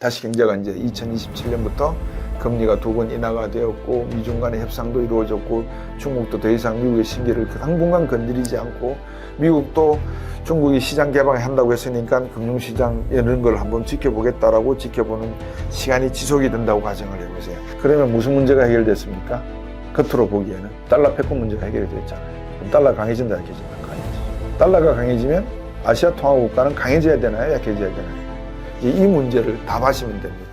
다시 경제가 이제 2027년부터 금리가 2번 인하가 되었고 미중 간의 협상도 이루어졌고 중국도 더 이상 미국의 신기를 당분간 건드리지 않고 미국도 중국이 시장 개방한다고 했으니까 금융시장 이런 걸 한번 지켜보겠다라고 지켜보는 시간이 지속이 된다고 가정을 해보세요. 그러면 무슨 문제가 해결됐습니까? 겉으로 보기에는 달러 패권 문제가 해결이 됐잖아요. 그럼 달러가 강해진다 약해진다? 강해지죠. 달러가 강해지면 아시아 통화국가는 강해져야 되나요? 약해져야 되나요? 이 문제를 답하시면 됩니다.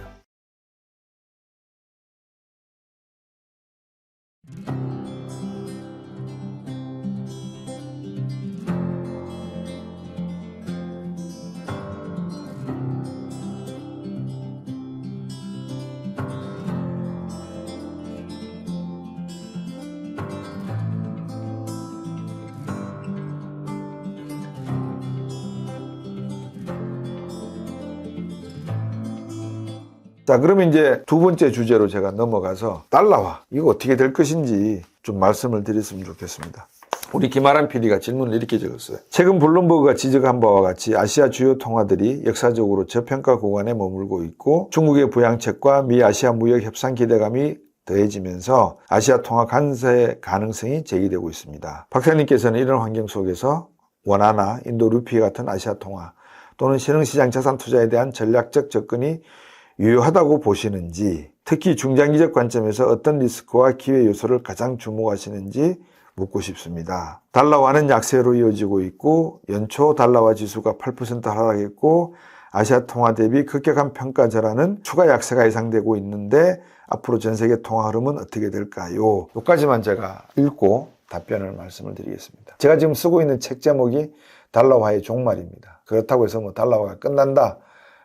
자, 그러면 이제 두 번째 주제로 제가 넘어가서 달러화 이거 어떻게 될 것인지 좀 말씀을 드렸으면 좋겠습니다. 우리 김아람 PD가 질문을 이렇게 적었어요. 최근 블룸버그가 지적한 바와 같이 아시아 주요 통화들이 역사적으로 저평가 구간에 머물고 있고 중국의 부양책과 미 아시아 무역 협상 기대감이 더해지면서 아시아 통화 간세 가능성이 제기되고 있습니다. 박사님께서는 이런 환경 속에서 원화나 인도 루피 같은 아시아 통화 또는 신흥시장 자산 투자에 대한 전략적 접근이 유효하다고 보시는지, 특히 중장기적 관점에서 어떤 리스크와 기회 요소를 가장 주목하시는지 묻고 싶습니다. 달러화는 약세로 이어지고 있고 연초 달러화 지수가 8% 하락했고 아시아 통화 대비 급격한 평가절하는 추가 약세가 예상되고 있는데 앞으로 전 세계 통화 흐름은 어떻게 될까요? 여기까지만 제가 읽고 답변을 말씀을 드리겠습니다. 제가 지금 쓰고 있는 책 제목이 달러화의 종말입니다. 그렇다고 해서 뭐 달러화가 끝난다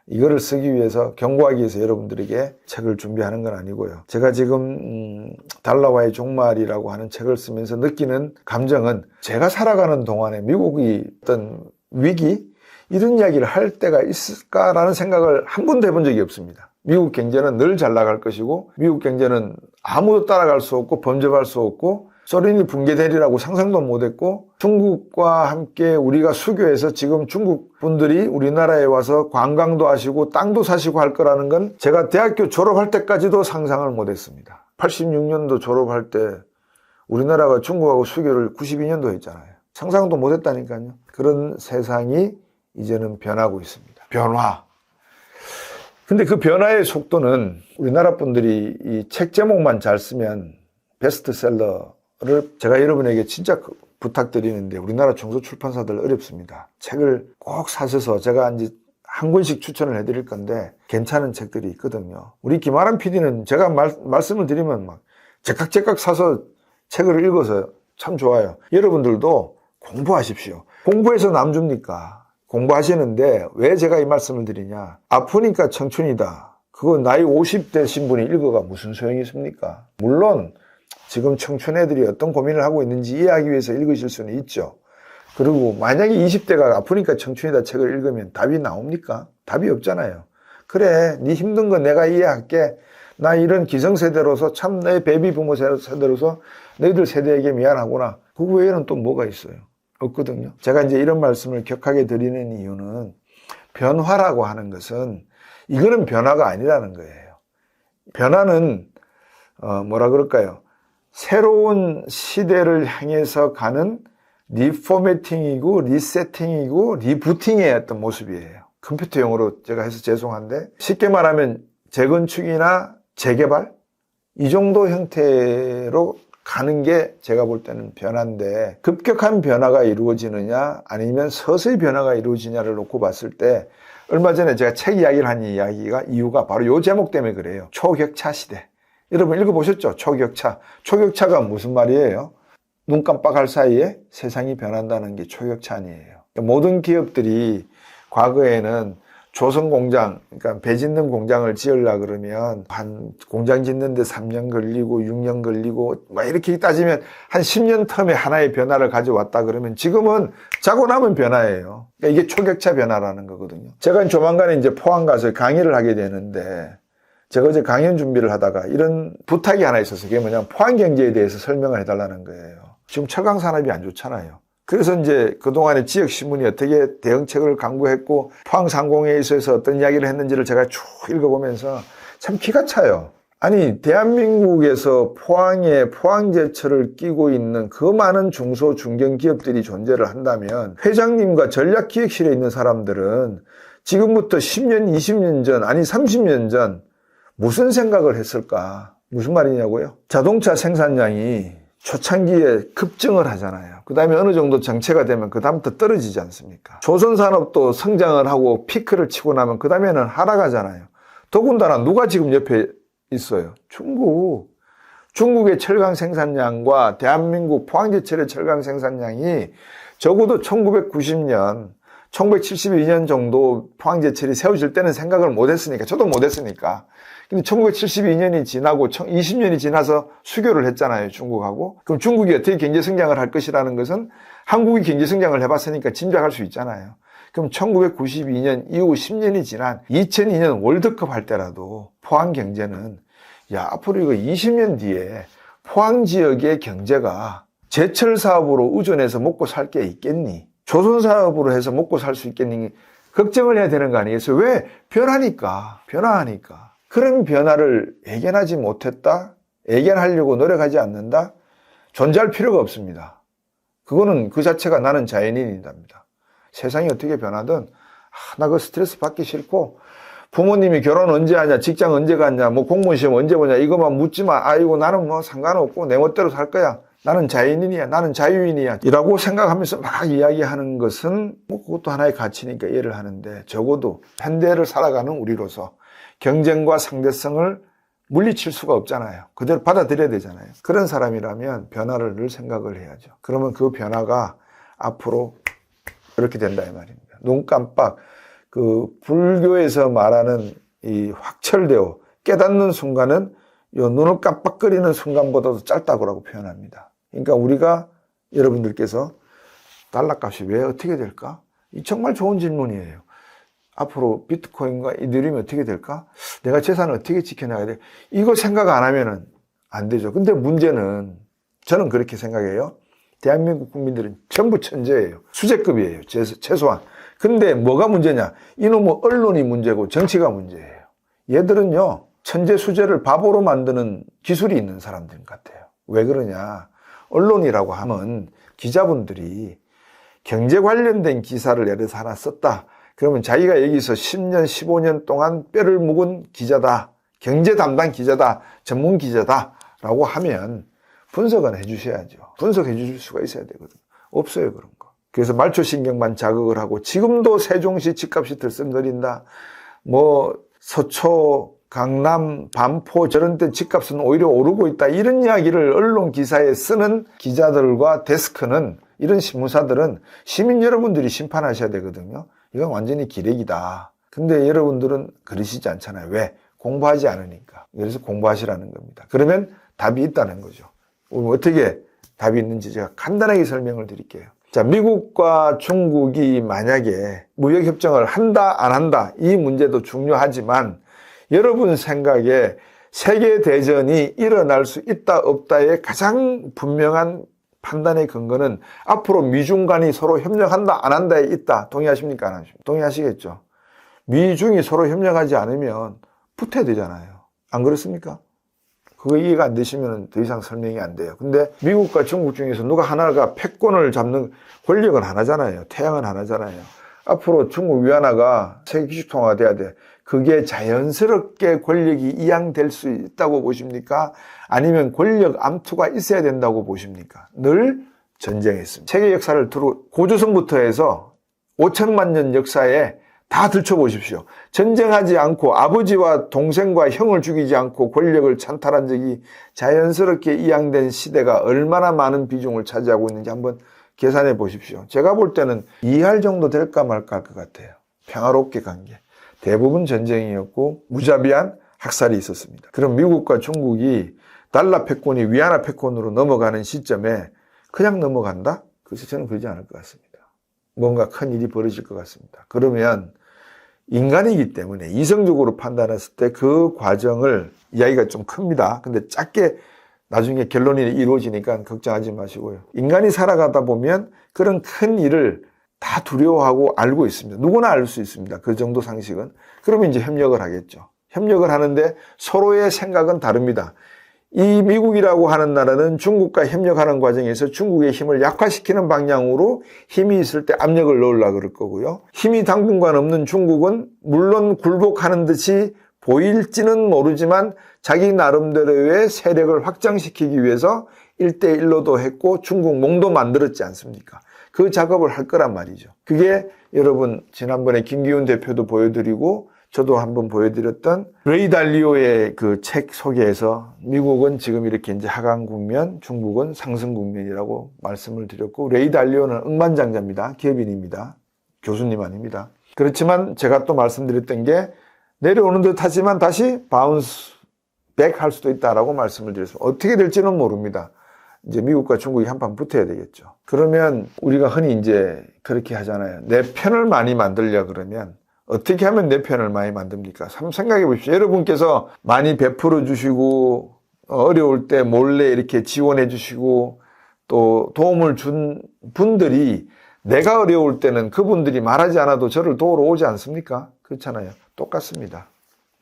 이거를 쓰기 위해서 경고하기 위해서 여러분들에게 책을 준비하는 건 아니고요. 제가 지금 달러화의 종말이라고 하는 책을 쓰면서 느끼는 감정은 제가 살아가는 동안에 미국이 어떤 위기 이런 이야기를 할 때가 있을까라는 생각을 한 번도 해본 적이 없습니다. 미국 경제는 늘 잘 나갈 것이고 미국 경제는 아무도 따라갈 수 없고 범접할 수 없고 소련이 붕괴되리라고 상상도 못했고 중국과 함께 우리가 수교해서 지금 중국 분들이 우리나라에 와서 관광도 하시고 땅도 사시고 할 거라는 건 제가 대학교 졸업할 때까지도 상상을 못했습니다. 86년도 졸업할 때 우리나라가 중국하고 수교를 92년도 했잖아요. 상상도 못했다니까요. 그런 세상이 이제는 변하고 있습니다. 변화. 근데 그 변화의 속도는 우리나라 분들이 이 책 제목만 잘 쓰면 베스트셀러를 제가 여러분에게 진짜 부탁드리는데 우리나라 중소출판사들 어렵습니다. 책을 꼭 사셔서 제가 이제 한 권씩 추천을 해드릴 건데 괜찮은 책들이 있거든요. 우리 김아람 PD는 제가 말씀을 드리면 막 제깍제깍 사서 책을 읽어서 참 좋아요. 여러분들도 공부하십시오. 공부해서 남 줍니까? 공부하시는데 왜 제가 이 말씀을 드리냐? 아프니까 청춘이다. 그거 나이 50대 신분이 읽어가 무슨 소용이 있습니까? 물론 지금 청춘 애들이 어떤 고민을 하고 있는지 이해하기 위해서 읽으실 수는 있죠. 그리고 만약에 20대가 아프니까 청춘이다 책을 읽으면 답이 나옵니까? 답이 없잖아요. 그래, 네 힘든 거 내가 이해할게. 나 이런 기성세대로서 참 내 베이비부모 세대로서 너희들 세대에게 미안하구나. 그 외에는 또 뭐가 있어요? 없거든요. 제가 이제 이런 말씀을 격하게 드리는 이유는 변화라고 하는 것은 이거는 변화가 아니라는 거예요. 변화는 뭐라 그럴까요? 새로운 시대를 향해서 가는 리포매팅이고 리세팅이고 리부팅의 어떤 모습이에요. 컴퓨터 용어로 제가 해서 죄송한데 쉽게 말하면 재건축이나 재개발 이 정도 형태로 가는 게 제가 볼 때는 변화인데 급격한 변화가 이루어지느냐 아니면 서서히 변화가 이루어지냐를 놓고 봤을 때 얼마 전에 제가 책 이야기를 한 이유가 바로 이 제목 때문에 그래요. 초격차 시대. 여러분 읽어보셨죠? 초격차. 초격차가 무슨 말이에요? 눈 깜빡할 사이에 세상이 변한다는 게 초격차 아니에요. 모든 기업들이 과거에는 조선 공장, 그러니까 배 짓는 공장을 지으려고 그러면 한 공장 짓는데 3년 걸리고 6년 걸리고 막 이렇게 따지면 한 10년 텀에 하나의 변화를 가져왔다 그러면 지금은 자고 나면 변화예요. 그러니까 이게 초격차 변화라는 거거든요. 제가 조만간에 이제 포항 가서 강의를 하게 되는데 제가 어제 강연 준비를 하다가 이런 부탁이 하나 있어서 그게 뭐냐면 포항 경제에 대해서 설명을 해달라는 거예요. 지금 철강 산업이 안 좋잖아요. 그래서 이제 그동안에 지역신문이 어떻게 대응책을 강구했고 포항상공회의소에서 어떤 이야기를 했는지를 제가 쭉 읽어보면서 참 기가 차요. 아니 대한민국에서 포항에 포항제철을 끼고 있는 그 많은 중소 중견기업들이 존재를 한다면 회장님과 전략기획실에 있는 사람들은 지금부터 10년, 20년 전, 아니 30년 전 무슨 생각을 했을까? 무슨 말이냐고요? 자동차 생산량이 초창기에 급증을 하잖아요. 그 다음에 어느 정도 정체가 되면 그 다음부터 떨어지지 않습니까? 조선산업도 성장을 하고 피크를 치고 나면 그 다음에는 하락하잖아요. 더군다나 누가 지금 옆에 있어요? 중국의 철강 생산량과 대한민국 포항제철의 철강 생산량이 적어도 1990년, 1972년 정도 포항제철이 세워질 때는 생각을 못했으니까, 저도 못했으니까. 근데 1972년이 지나고 20년이 지나서 수교를 했잖아요, 중국하고. 그럼 중국이 어떻게 경제성장을 할 것이라는 것은 한국이 경제성장을 해봤으니까 짐작할 수 있잖아요. 그럼 1992년 이후 10년이 지난 2002년 월드컵 할 때라도 포항 경제는 앞으로 이거 20년 뒤에 포항 지역의 경제가 제철 사업으로 의존해서 먹고 살 게 있겠니? 조선 사업으로 해서 먹고 살 수 있겠니? 걱정을 해야 되는 거 아니겠어요? 왜? 변하니까. 그런 변화를 예견하지 못했다? 예견하려고 노력하지 않는다? 존재할 필요가 없습니다. 그거는 그 자체가 나는 자연인이답니다. 세상이 어떻게 변하든 나 그 스트레스 받기 싫고 부모님이 결혼 언제 하냐, 직장 언제 갔냐, 뭐 공무원 시험 언제 보냐 이것만 묻지 마. 아이고 나는 뭐 상관없고 내 멋대로 살 거야. 나는 자연인이야. 나는 자유인이야. 이라고 생각하면서 막 이야기하는 것은 뭐 그것도 하나의 가치니까 이해를 하는데 적어도 현대를 살아가는 우리로서 경쟁과 상대성을 물리칠 수가 없잖아요. 그대로 받아들여야 되잖아요. 그런 사람이라면 변화를 늘 생각을 해야죠. 그러면 그 변화가 앞으로 이렇게 된다 이 말입니다. 눈 깜빡 그 불교에서 말하는 이 확철되어 깨닫는 순간은 요 눈을 깜빡거리는 순간보다도 짧다고 표현합니다. 그러니까 우리가 여러분들께서 달러 값이 왜 어떻게 될까? 이 정말 좋은 질문이에요. 앞으로 비트코인과 이더리움이 어떻게 될까? 내가 재산을 어떻게 지켜나가야 돼? 이거 생각 안 하면은 안 되죠. 근데 문제는 저는 그렇게 생각해요. 대한민국 국민들은 전부 천재예요. 수재급이에요. 최소한. 근데 뭐가 문제냐? 이놈의 언론이 문제고 정치가 문제예요. 얘들은요, 천재 수재를 바보로 만드는 기술이 있는 사람들 같아요. 왜 그러냐? 언론이라고 하면 기자분들이 경제 관련된 기사를 예를 들어서 하나 썼다. 그러면 자기가 여기서 10년, 15년 동안 뼈를 묵은 기자다. 경제 담당 기자다. 전문 기자다. 라고 하면 분석은 해주셔야죠. 분석해 주실 수가 있어야 되거든요. 없어요, 그런 거. 그래서 말초신경만 자극을 하고 지금도 세종시 집값이 들썩거린다. 뭐 서초, 강남, 반포 저런 데 집값은 오히려 오르고 있다. 이런 이야기를 언론 기사에 쓰는 기자들과 데스크는 이런 신문사들은 시민 여러분들이 심판하셔야 되거든요. 이건 완전히 기레기다. 근데 여러분들은 그러시지 않잖아요. 왜? 공부하지 않으니까. 그래서 공부하시라는 겁니다. 그러면 답이 있다는 거죠. 어떻게 답이 있는지 제가 간단하게 설명을 드릴게요. 자, 미국과 중국이 만약에 무역협정을 한다, 안 한다, 이 문제도 중요하지만 여러분 생각에 세계대전이 일어날 수 있다, 없다의 가장 분명한 판단의 근거는 앞으로 미중 간이 서로 협력한다, 안 한다에 있다. 동의하십니까? 안 하십니까? 동의하시겠죠? 미중이 서로 협력하지 않으면 붙어야 되잖아요. 안 그렇습니까? 그거 이해가 안 되시면 더 이상 설명이 안 돼요. 근데 미국과 중국 중에서 누가 하나가 패권을 잡는 권력은 하나잖아요. 태양은 하나잖아요. 앞으로 중국 위안화가 세계 기축통화가 돼야 돼. 그게 자연스럽게 권력이 이양될 수 있다고 보십니까? 아니면 권력 암투가 있어야 된다고 보십니까? 늘 전쟁했습니다. 세계 역사를 고조선부터 해서 5천만 년 역사에 다 들춰보십시오. 전쟁하지 않고 아버지와 동생과 형을 죽이지 않고 권력을 찬탈한 적이 자연스럽게 이양된 시대가 얼마나 많은 비중을 차지하고 있는지 한번 계산해 보십시오. 제가 볼 때는 2할 정도 될까 말까 할 것 같아요. 평화롭게 간 게. 대부분 전쟁이었고 무자비한 학살이 있었습니다. 그럼 미국과 중국이 달러 패권이 위안화 패권으로 넘어가는 시점에 그냥 넘어간다? 그래서 저는 그러지 않을 것 같습니다. 뭔가 큰 일이 벌어질 것 같습니다. 그러면 인간이기 때문에 이성적으로 판단했을 때 그 과정을 이야기가 좀 큽니다. 근데 짧게 나중에 결론이 이루어지니까 걱정하지 마시고요. 인간이 살아가다 보면 그런 큰 일을 다 두려워하고 알고 있습니다. 누구나 알 수 있습니다. 그 정도 상식은. 그러면 이제 협력을 하겠죠. 협력을 하는데 서로의 생각은 다릅니다. 이 미국이라고 하는 나라는 중국과 협력하는 과정에서 중국의 힘을 약화시키는 방향으로 힘이 있을 때 압력을 넣으려고 그럴 거고요. 힘이 당분간 없는 중국은 물론 굴복하는 듯이 보일지는 모르지만 자기 나름대로의 세력을 확장시키기 위해서 1대1로도 했고 중국 몽도 만들었지 않습니까? 그 작업을 할 거란 말이죠. 그게 여러분 지난번에 김기훈 대표도 보여드리고 저도 한번 보여드렸던 레이 달리오의 그 책 소개에서 미국은 지금 이렇게 이제 하강 국면, 중국은 상승 국면이라고 말씀을 드렸고, 레이 달리오는 억만장자입니다. 기업인입니다. 교수님 아닙니다. 그렇지만 제가 또 말씀드렸던 게 내려오는 듯 하지만 다시 바운스 백 할 수도 있다라고 말씀을 드렸습니다. 어떻게 될지는 모릅니다. 이제 미국과 중국이 한판 붙어야 되겠죠. 그러면 우리가 흔히 이제 그렇게 하잖아요. 내 편을 많이 만들려 그러면 어떻게 하면 내 편을 많이 만듭니까? 한번 생각해 보십시오. 여러분께서 많이 베풀어 주시고 어려울 때 몰래 이렇게 지원해 주시고 또 도움을 준 분들이 내가 어려울 때는 그분들이 말하지 않아도 저를 도우러 오지 않습니까? 그렇잖아요. 똑같습니다.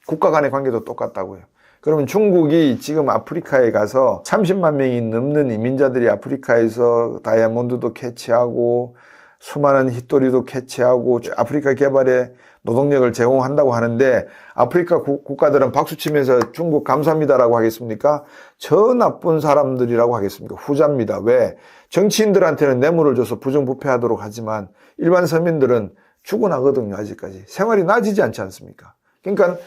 국가 간의 관계도 똑같다고요. 그러면 중국이 지금 아프리카에 가서 30만 명이 넘는 이민자들이 아프리카에서 다이아몬드도 캐치하고 수많은 흰토리도 캐치하고 아프리카 개발에 노동력을 제공한다고 하는데 아프리카 국가들은 박수치면서 중국 감사합니다라고 하겠습니까? 저 나쁜 사람들이라고 하겠습니까? 후자입니다. 왜? 정치인들한테는 뇌물을 줘서 부정부패하도록 하지만 일반 서민들은 죽어나거든요. 아직까지. 생활이 나아지지 않지 않습니까? 그러니까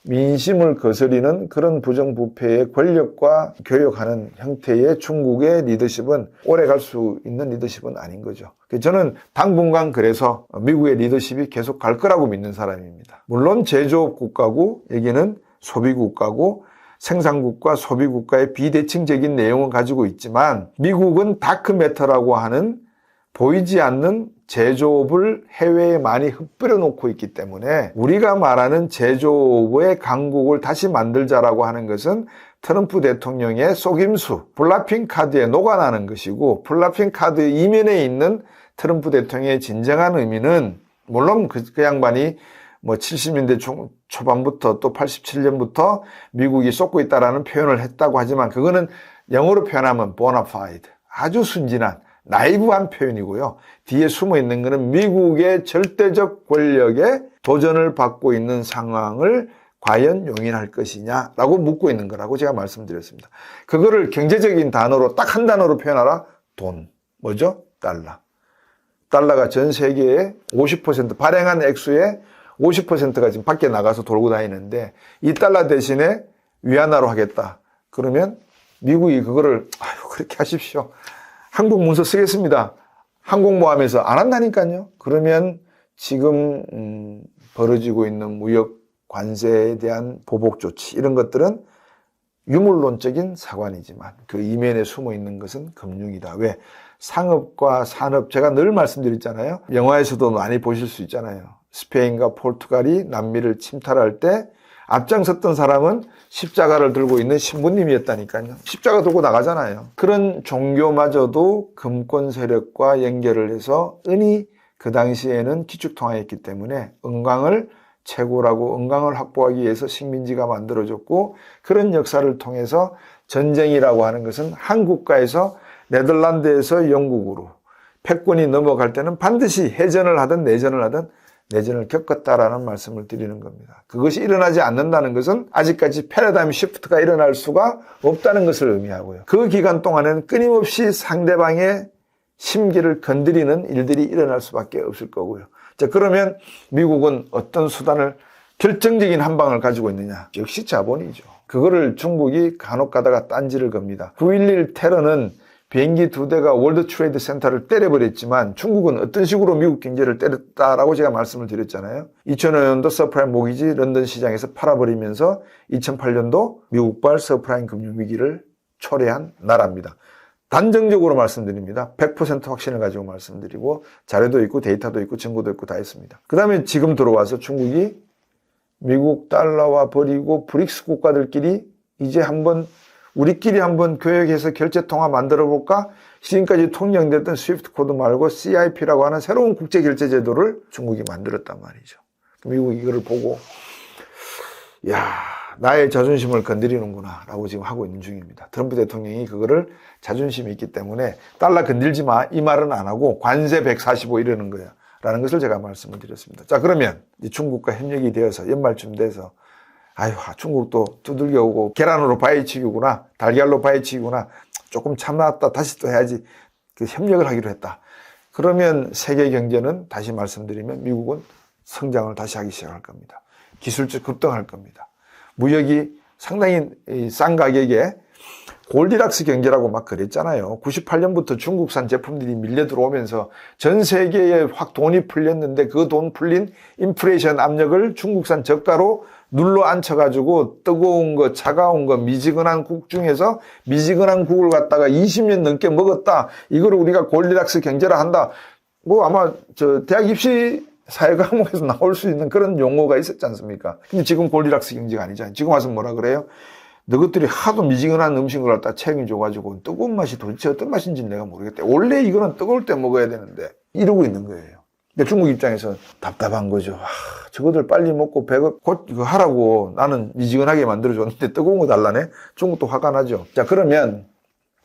민심을 거스리는 그런 부정부패의 권력과 교역하는 형태의 중국의 리더십은 오래 갈 수 있는 리더십은 아닌 거죠. 저는 당분간 그래서 미국의 리더십이 계속 갈 거라고 믿는 사람입니다. 물론 제조업 국가고 여기는 소비국가고 생산국과 소비국가의 비대칭적인 내용을 가지고 있지만 미국은 다크매터라고 하는 보이지 않는 제조업을 해외에 많이 흩뿌려 놓고 있기 때문에 우리가 말하는 제조업의 강국을 다시 만들자라고 하는 것은 트럼프 대통령의 속임수, 블라핑 카드에 녹아나는 것이고 블라핑 카드 이면에 있는 트럼프 대통령의 진정한 의미는 물론 그 양반이 뭐 70년대 초반부터 또 87년부터 미국이 쏟고 있다라는 표현을 했다고 하지만 그거는 영어로 표현하면 보나파이드, 아주 순진한 나이브한 표현이고요. 뒤에 숨어 있는 것은 미국의 절대적 권력에 도전을 받고 있는 상황을 과연 용인할 것이냐라고 묻고 있는 거라고 제가 말씀드렸습니다. 그거를 경제적인 단어로 딱 한 단어로 표현하라. 돈. 뭐죠? 달러. 달러가 전 세계의 50% 발행한 액수의 50%가 지금 밖에 나가서 돌고 다니는데 이 달러 대신에 위안화로 하겠다. 그러면 미국이 그거를 그렇게 하십시오. 한국 문서 쓰겠습니다. 항공모함에서 안 한다니까요. 그러면 지금 벌어지고 있는 무역 관세에 대한 보복 조치 이런 것들은 유물론적인 사관이지만 그 이면에 숨어 있는 것은 금융이다. 왜? 상업과 산업 제가 늘 말씀드렸잖아요. 영화에서도 많이 보실 수 있잖아요. 스페인과 포르투갈이 남미를 침탈할 때 앞장섰던 사람은 십자가를 들고 있는 신부님이었다니까요. 십자가 들고 나가잖아요. 그런 종교마저도 금권 세력과 연결을 해서 은이 그 당시에는 기축통화였기 때문에 은광을 최고라고 은광을 확보하기 위해서 식민지가 만들어졌고 그런 역사를 통해서 전쟁이라고 하는 것은 한 국가에서 네덜란드에서 영국으로 패권이 넘어갈 때는 반드시 해전을 하든 내전을 하든 내전을 겪었다라는 말씀을 드리는 겁니다. 그것이 일어나지 않는다는 것은 아직까지 패러다임 시프트가 일어날 수가 없다는 것을 의미하고요. 그 기간 동안에는 끊임없이 상대방의 심기를 건드리는 일들이 일어날 수밖에 없을 거고요. 자, 그러면 미국은 어떤 수단을 결정적인 한 방을 가지고 있느냐? 역시 자본이죠. 그거를 중국이 간혹 가다가 딴지를 겁니다. 9.11 테러는 비행기 2대가 월드 트레이드 센터를 때려버렸지만 중국은 어떤 식으로 미국 경제를 때렸다라고 제가 말씀을 드렸잖아요. 2005년도 서프라임 모기지 런던 시장에서 팔아버리면서 2008년도 미국발 서프라임 금융위기를 초래한 나라입니다. 단정적으로 말씀드립니다. 100% 확신을 가지고 말씀드리고 자료도 있고 데이터도 있고 증거도 있고 다 있습니다. 그 다음에 지금 들어와서 중국이 미국 달러와 버리고 브릭스 국가들끼리 이제 한번 우리끼리 한번 교역해서 결제통화 만들어볼까? 지금까지 통용됐던 스위프트 코드 말고 CIP라고 하는 새로운 국제결제제도를 중국이 만들었단 말이죠. 미국이 이거를 보고 야, 나의 자존심을 건드리는구나 라고 지금 하고 있는 중입니다. 트럼프 대통령이 그거를 자존심이 있기 때문에 달러 건들지 마 이 말은 안 하고 관세 145 이러는 거야 라는 것을 제가 말씀을 드렸습니다. 자, 그러면 중국과 협력이 되어서 연말쯤 돼서 아유, 중국도 두들겨 오고 계란으로 바위치기구나, 달걀로 바위치기구나, 조금 참았다 다시 또 해야지, 그 협력을 하기로 했다. 그러면 세계 경제는 다시 말씀드리면 미국은 성장을 다시 하기 시작할 겁니다. 기술적 급등할 겁니다. 무역이 상당히 싼 가격에 골디락스 경제라고 막 그랬잖아요. 98년부터 중국산 제품들이 밀려 들어오면서 전 세계에 확 돈이 풀렸는데 그 돈 풀린 인플레이션 압력을 중국산 저가로 눌러 앉혀가지고 뜨거운 거, 차가운 거, 미지근한 국 중에서 미지근한 국을 갖다가 20년 넘게 먹었다. 이거를 우리가 골디락스 경제라 한다. 뭐 아마 저 대학 입시 사회 과목에서 나올 수 있는 그런 용어가 있었지 않습니까? 근데 지금 골디락스 경제가 아니잖아요. 지금 와서 뭐라 그래요? 너희들이 하도 미지근한 음식을 갖다 책임져가지고 뜨거운 맛이 도대체 어떤 맛인지 내가 모르겠대. 원래 이거는 뜨거울 때 먹어야 되는데 이러고 있는 거예요. 근데 중국 입장에서 답답한 거죠. 저거들 빨리 먹고 배가 곧 이거 하라고 나는 미지근하게 만들어줬는데 뜨거운 거 달라네? 중국도 화가 나죠. 자, 그러면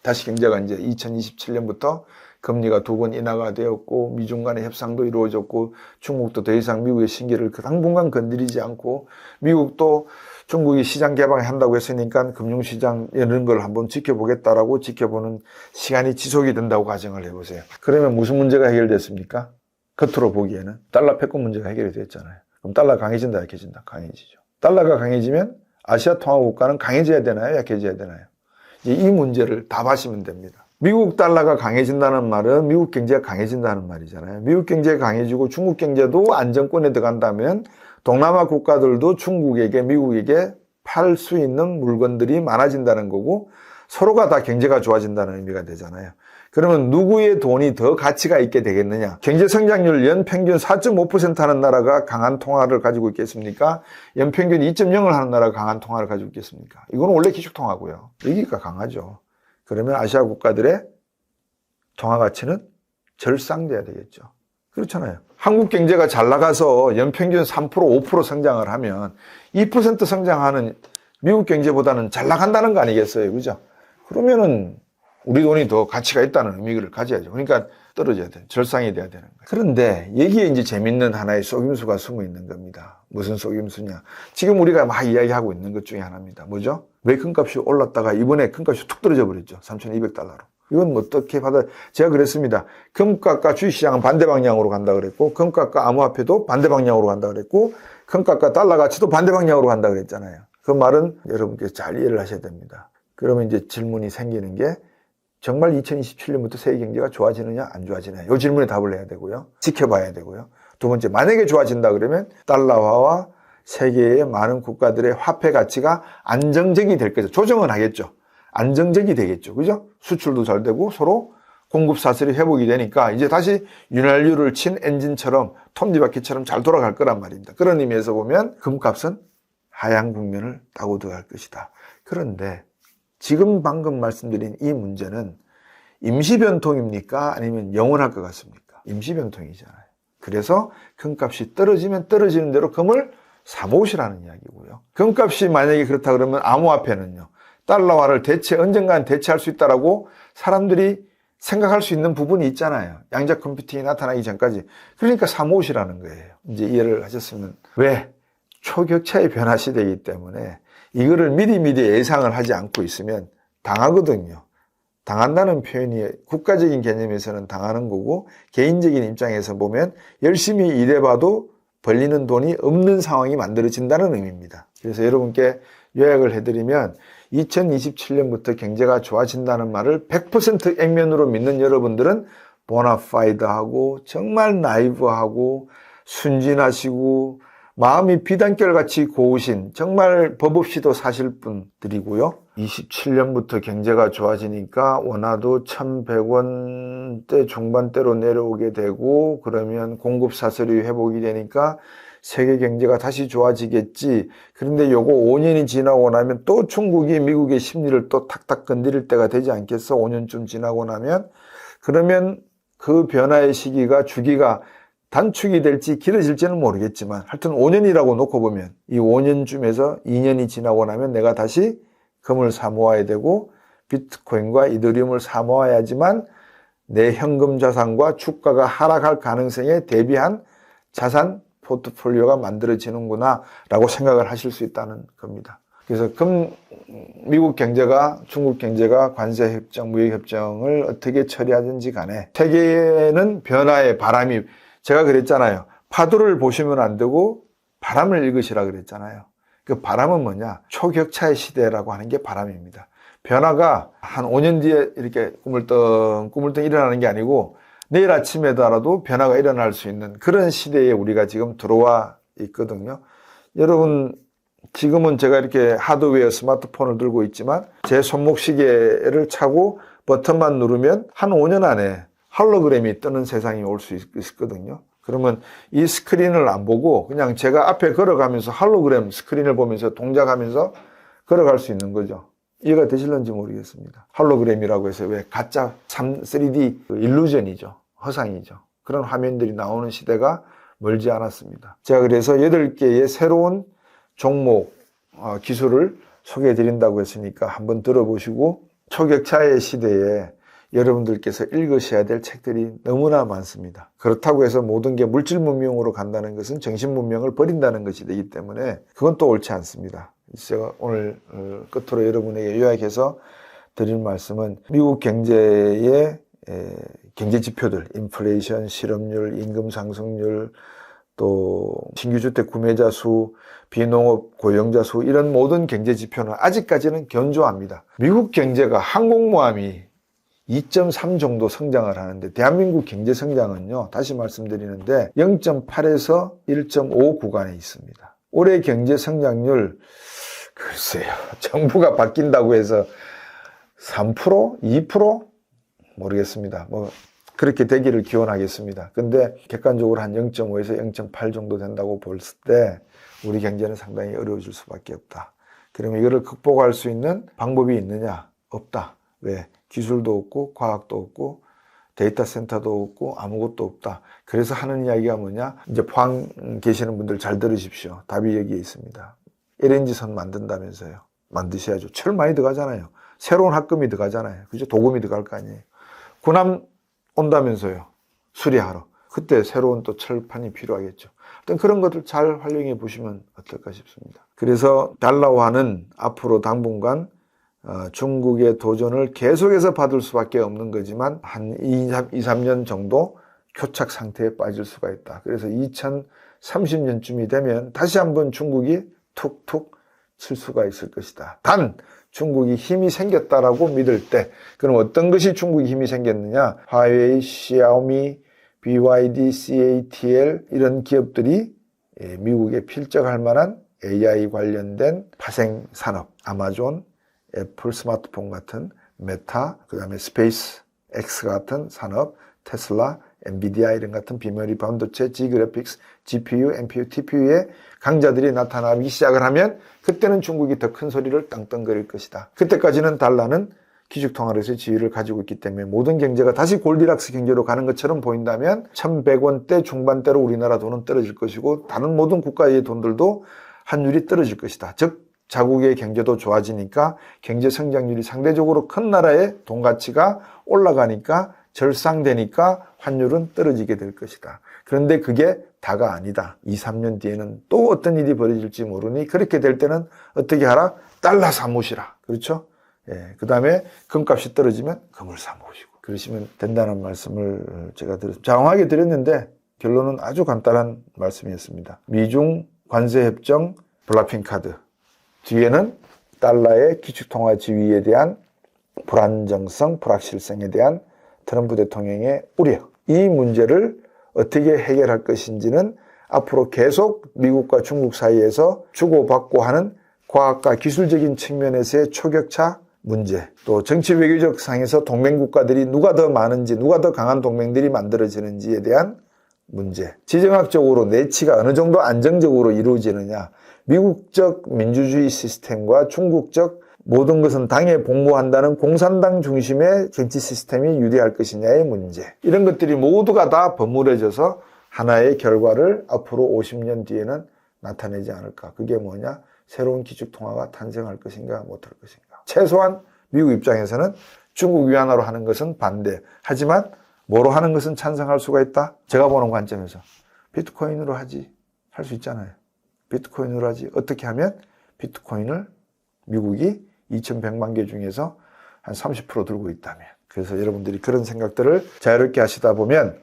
다시 경제가 이제 2027년부터 금리가 2번 인하가 되었고 미중 간의 협상도 이루어졌고 중국도 더 이상 미국의 신기를 당분간 건드리지 않고 미국도 중국이 시장 개방을 한다고 했으니까 금융시장 이런 걸 한번 지켜보겠다라고 지켜보는 시간이 지속이 된다고 가정을 해보세요. 그러면 무슨 문제가 해결됐습니까? 겉으로 보기에는 달러 패권 문제가 해결이 됐잖아요. 그럼 달러 강해진다 약해진다? 강해지죠. 달러가 강해지면 아시아 통화국가는 강해져야 되나요? 약해져야 되나요? 이제 이 문제를 답하시면 됩니다. 미국 달러가 강해진다는 말은 미국 경제가 강해진다는 말이잖아요. 미국 경제가 강해지고 중국 경제도 안정권에 들어간다면 동남아 국가들도 중국에게 미국에게 팔 수 있는 물건들이 많아진다는 거고 서로가 다 경제가 좋아진다는 의미가 되잖아요. 그러면 누구의 돈이 더 가치가 있게 되겠느냐? 경제 성장률 연평균 4.5% 하는 나라가 강한 통화를 가지고 있겠습니까? 연평균 2.0을 하는 나라가 강한 통화를 가지고 있겠습니까? 이건 원래 기축통화고요. 여기가 강하죠. 그러면 아시아 국가들의 통화 가치는 절상돼야 되겠죠. 그렇잖아요. 한국 경제가 잘 나가서 연평균 3%, 5% 성장을 하면 2% 성장하는 미국 경제보다는 잘 나간다는 거 아니겠어요? 그죠? 그러면은 우리 돈이 더 가치가 있다는 의미를 가져야죠. 그러니까 떨어져야 돼요. 절상이 돼야 되는 거예요. 그런데 여기에 이제 재밌는 하나의 속임수가 숨어 있는 겁니다. 무슨 속임수냐? 지금 우리가 막 이야기하고 있는 것 중에 하나입니다. 뭐죠? 왜 금값이 올랐다가 이번에 금값이 툭 떨어져 버렸죠. 3,200달러로. 이건 어떻게 제가 그랬습니다. 금값과 주식시장은 반대 방향으로 간다 그랬고, 금값과 암호화폐도 반대 방향으로 간다 그랬고, 금값과 달러 가치도 반대 방향으로 간다 그랬잖아요. 그 말은 여러분께서 잘 이해를 하셔야 됩니다. 그러면 이제 질문이 생기는 게 정말 2027년부터 세계 경제가 좋아지느냐 안 좋아지느냐 이 질문에 답을 해야 되고요. 지켜봐야 되고요. 두 번째, 만약에 좋아진다 그러면 달러화와 세계의 많은 국가들의 화폐 가치가 안정적이 될 거죠. 조정은 하겠죠. 안정적이 되겠죠. 그죠? 수출도 잘 되고 서로 공급 사슬이 회복이 되니까 이제 다시 윤활유를 친 엔진처럼 톱니바퀴처럼 잘 돌아갈 거란 말입니다. 그런 의미에서 보면 금값은 하향 국면을 타고 들어갈 것이다. 그런데 지금 방금 말씀드린 이 문제는 임시변통입니까? 아니면 영원할 것 같습니까? 임시변통이잖아요. 그래서 금값이 떨어지면 떨어지는 대로 금을 사모으시라는 이야기고요. 금값이 만약에 그렇다 그러면 암호화폐는요. 달러화를 언젠간 대체할 수 있다라고 사람들이 생각할 수 있는 부분이 있잖아요. 양자 컴퓨팅이 나타나기 전까지. 그러니까 사모으시라는 거예요. 이제 이해를 하셨으면. 왜? 초격차의 변화 시대이기 때문에 이거를 미리 예상을 하지 않고 있으면 당하거든요. 당한다는 표현이 국가적인 개념에서는 당하는 거고 개인적인 입장에서 보면 열심히 일해봐도 벌리는 돈이 없는 상황이 만들어진다는 의미입니다. 그래서 여러분께 요약을 해드리면 2027년부터 경제가 좋아진다는 말을 100% 액면으로 믿는 여러분들은 보나파이드하고 정말 나이브하고 순진하시고 마음이 비단결같이 고우신 정말 법 없이도 사실 분들이고요. 27년부터 경제가 좋아지니까 원화도 1,100원대 중반대로 내려오게 되고 그러면 공급 사슬이 회복이 되니까 세계 경제가 다시 좋아지겠지. 그런데 요거 5년이 지나고 나면 또 중국이 미국의 심리를 또 탁탁 건드릴 때가 되지 않겠어? 5년쯤 지나고 나면. 그러면 그 변화의 시기가 주기가 단축이 될지 길어질지는 모르겠지만 하여튼 5년이라고 놓고 보면 이 5년쯤에서 2년이 지나고 나면 내가 다시 금을 사 모아야 되고 비트코인과 이더리움을 사 모아야지만 내 현금 자산과 주가가 하락할 가능성에 대비한 자산 포트폴리오가 만들어지는구나 라고 생각을 하실 수 있다는 겁니다. 그래서 미국 경제가 중국 경제가 관세협정, 무역협정을 어떻게 처리하든지 간에 세계에는 변화의 바람이, 제가 그랬잖아요. 파도를 보시면 안 되고 바람을 읽으시라 그랬잖아요. 그 바람은 뭐냐? 초격차의 시대라고 하는 게 바람입니다. 변화가 한 5년 뒤에 이렇게 꾸물떡 일어나는 게 아니고 내일 아침에도 변화가 일어날 수 있는 그런 시대에 우리가 지금 들어와 있거든요. 여러분, 지금은 제가 이렇게 하드웨어 스마트폰을 들고 있지만 제 손목시계를 차고 버튼만 누르면 한 5년 안에 홀로그램이 뜨는 세상이 올 수 있거든요. 그러면 이 스크린을 안 보고 그냥 제가 앞에 걸어가면서 홀로그램 스크린을 보면서 동작하면서 걸어갈 수 있는 거죠. 이해가 되실런지 모르겠습니다. 홀로그램이라고 해서 왜 가짜 3D 일루전이죠. 허상이죠. 그런 화면들이 나오는 시대가 멀지 않았습니다. 제가 그래서 8개의 새로운 종목 기술을 소개해 드린다고 했으니까 한번 들어보시고, 초격차의 시대에 여러분들께서 읽으셔야 될 책들이 너무나 많습니다. 그렇다고 해서 모든 게 물질 문명으로 간다는 것은 정신 문명을 버린다는 것이 되기 때문에 그건 또 옳지 않습니다. 제가 오늘 끝으로 여러분에게 요약해서 드릴 말씀은 미국 경제의 경제 지표들, 인플레이션, 실업률, 임금 상승률, 또 신규 주택 구매자 수, 비농업 고용자 수, 이런 모든 경제 지표는 아직까지는 견조합니다. 미국 경제가 항공모함이 2.3 정도 성장을 하는데 대한민국 경제 성장은요, 다시 말씀드리는데 0.8에서 1.5 구간에 있습니다. 올해 경제 성장률 글쎄요, 정부가 바뀐다고 해서 3%? 2%? 모르겠습니다. 그렇게 되기를 기원하겠습니다. 근데 객관적으로 한 0.5에서 0.8 정도 된다고 볼 때 우리 경제는 상당히 어려워질 수밖에 없다. 그러면 이거를 극복할 수 있는 방법이 있느냐? 없다. 왜? 기술도 없고 과학도 없고 데이터 센터도 없고 아무것도 없다. 그래서 하는 이야기가 뭐냐? 이제 포항 계시는 분들 잘 들으십시오. 답이 여기에 있습니다. LNG선 만든다면서요. 만드셔야죠. 철 많이 들어가잖아요. 새로운 합금이 들어가잖아요. 그죠? 도금이 들어갈 거 아니에요. 군함 온다면서요. 수리하러. 그때 새로운 또 철판이 필요하겠죠. 어떤 그런 것들 잘 활용해 보시면 어떨까 싶습니다. 그래서 달러화는 앞으로 당분간 중국의 도전을 계속해서 받을 수밖에 없는 거지만 한 2, 3년 정도 교착 상태에 빠질 수가 있다. 그래서 2030년쯤이 되면 다시 한번 중국이 툭툭 칠 수가 있을 것이다. 단 중국이 힘이 생겼다라고 믿을 때, 그럼 어떤 것이 중국이 힘이 생겼느냐? 화웨이, 샤오미, BYD, CATL 이런 기업들이 미국에 필적할 만한 AI 관련된 파생 산업, 아마존, 애플 스마트폰 같은 메타, 그 다음에 스페이스 X 같은 산업, 테슬라, 엔비디아 이런 같은 비메모리 반도체, G그래픽스, GPU, NPU, TPU의 강자들이 나타나기 시작을 하면 그때는 중국이 더 큰 소리를 땅땅거릴 것이다. 그때까지는 달러는 기축통화로서의 지위를 가지고 있기 때문에 모든 경제가 다시 골디락스 경제로 가는 것처럼 보인다면 1100원대 중반대로 우리나라 돈은 떨어질 것이고 다른 모든 국가의 돈들도 환율이 떨어질 것이다. 즉 자국의 경제도 좋아지니까 경제 성장률이 상대적으로 큰 나라의 돈 가치가 올라가니까 절상되니까 환율은 떨어지게 될 것이다. 그런데 그게 다가 아니다. 2, 3년 뒤에는 또 어떤 일이 벌어질지 모르니 그렇게 될 때는 어떻게 하라? 달러 사모시라. 그렇죠? 예, 그 다음에 금값이 떨어지면 금을 사모시고 그러시면 된다는 말씀을 제가 장황하게 드렸는데 결론은 아주 간단한 말씀이었습니다. 미중 관세협정 블라핑 카드 뒤에는 달러의 기축통화 지위에 대한 불안정성, 불확실성에 대한 트럼프 대통령의 우려, 이 문제를 어떻게 해결할 것인지는 앞으로 계속 미국과 중국 사이에서 주고받고 하는 과학과 기술적인 측면에서의 초격차 문제, 또 정치 외교적 상에서 동맹국가들이 누가 더 많은지, 누가 더 강한 동맹들이 만들어지는지에 대한 문제, 지정학적으로 내치가 어느 정도 안정적으로 이루어지느냐, 미국적 민주주의 시스템과 중국적 모든 것은 당에 복무한다는 공산당 중심의 정치 시스템이 유리할 것이냐의 문제, 이런 것들이 모두가 다 버무려져서 하나의 결과를 앞으로 50년 뒤에는 나타내지 않을까. 그게 뭐냐? 새로운 기축통화가 탄생할 것인가 못할 것인가. 최소한 미국 입장에서는 중국 위안화로 하는 것은 반대, 하지만 뭐로 하는 것은 찬성할 수가 있다. 제가 보는 관점에서 비트코인으로 하지, 할 수 있잖아요. 비트코인으로 하지. 어떻게 하면 비트코인을 미국이 2100만 개 중에서 한 30% 들고 있다면. 그래서 여러분들이 그런 생각들을 자유롭게 하시다 보면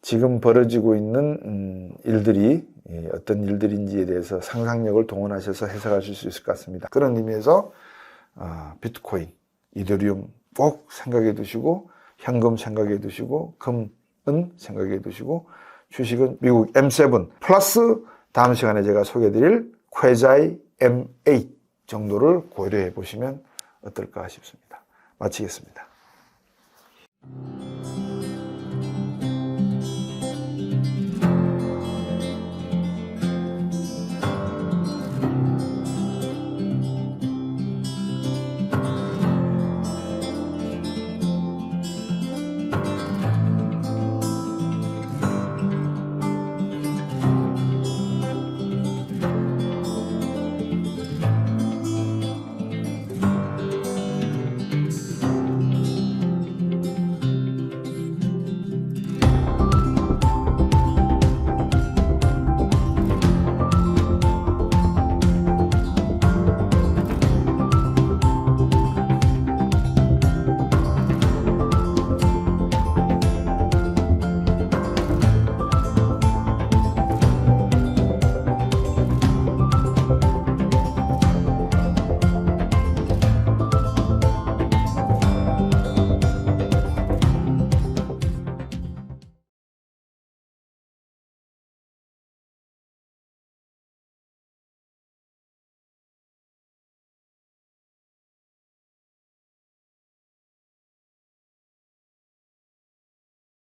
지금 벌어지고 있는 일들이 어떤 일들인지에 대해서 상상력을 동원하셔서 해석하실 수 있을 것 같습니다. 그런 의미에서 비트코인, 이더리움 꼭 생각해 두시고, 현금 생각해 두시고, 금은 생각해 두시고, 주식은 미국 M7 플러스 다음 시간에 제가 소개해드릴 퀘자이 M8 정도를 고려해 보시면 어떨까 싶습니다. 마치겠습니다.